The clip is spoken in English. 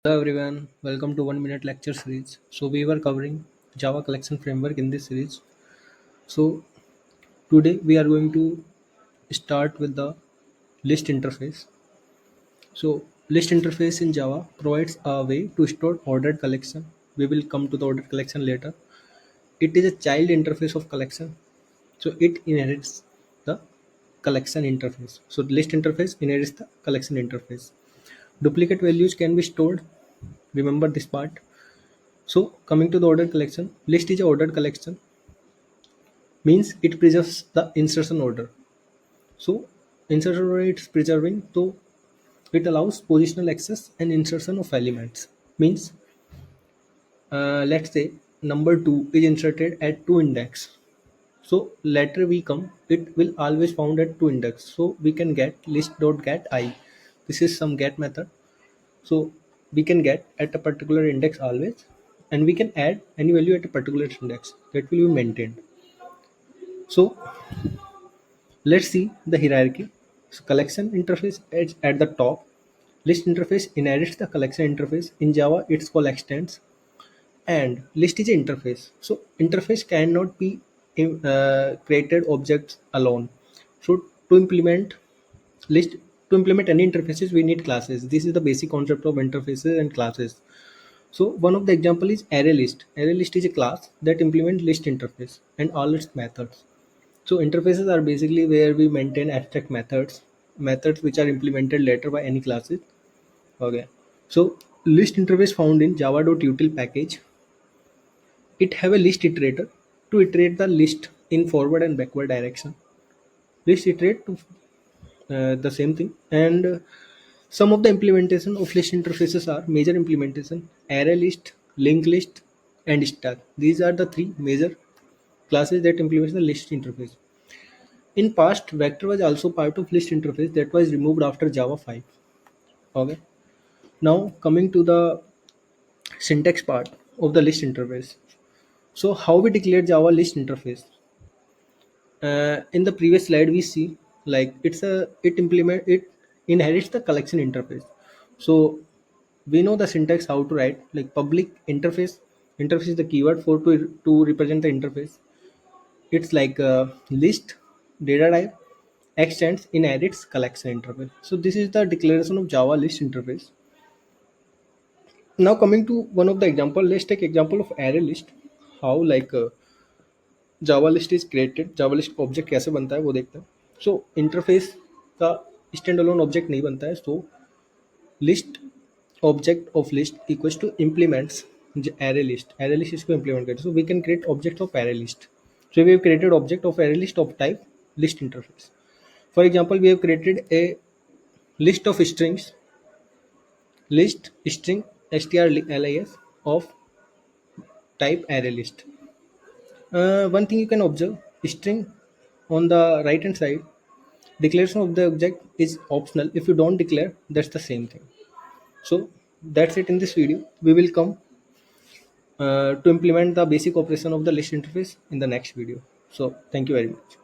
Hello everyone, welcome to 1 minute lecture series. So we were covering Java collection framework in this series. So today we are going to start with the list interface. So list interface in Java provides a way to store ordered collection. We will come to the ordered collection later. It is a child interface of collection. So it inherits the collection interface. So the list interface inherits the collection interface. Duplicate values can be stored. Remember this part. So coming to the ordered collection, list is a ordered collection means it preserves the insertion order. So insertion order it's preserving, so it allows positional access and insertion of elements. Means let's say number 2 is inserted at 2 index. So later we come, it will always found at 2 index. So we can get list.get I. This is some get method. So we can get at a particular index always, and we can add any value at a particular index that will be maintained. So let's see the hierarchy. So collection interface is at the top. List interface inherits the collection interface. In Java, it's called extends. And list is an interface. So interface cannot be created objects alone. So to implement list to implement any interfaces, we need classes. This is the basic concept of interfaces and classes. So one of the example is ArrayList. ArrayList is a class that implements list interface and all its methods. So interfaces are basically where we maintain abstract methods which are implemented later by any classes. Okay. So list interface found in java.util package. It have a list iterator to iterate the list in forward and backward direction. List iterate to the same thing. And some of the implementation of list interfaces are major implementation, array list, linked list, and stack. These are the three major classes that implement the list interface. In past, vector was also part of list interface that was removed after Java 5. Okay. Now coming to the syntax part of the list interface. So how we declare Java list interface? In the previous slide we see like it inherits the collection interface. So we know the syntax how to write like public interface. Interface is the keyword for to represent the interface. It's like list data type extends inherits collection interface. So this is the declaration of Java list interface. Now coming to one of the example, let's take example of array list. How like Java list is created, Java list object कैसे बनता है वो देखते हैं. So interface का stand alone object नहीं बनता है. So list object of list equals to implements array list इसको implement करते हैं. So we can create object of array list. So we have created object of array list of type list interface. For example, we have created a list of strings, list string strlis of type array list. One thing you can observe, string on the right hand side, declaration of the object is optional. If you don't declare, that's the same thing. So that's it in this video. We will come to implement the basic operation of the list interface in the next video. So thank you very much.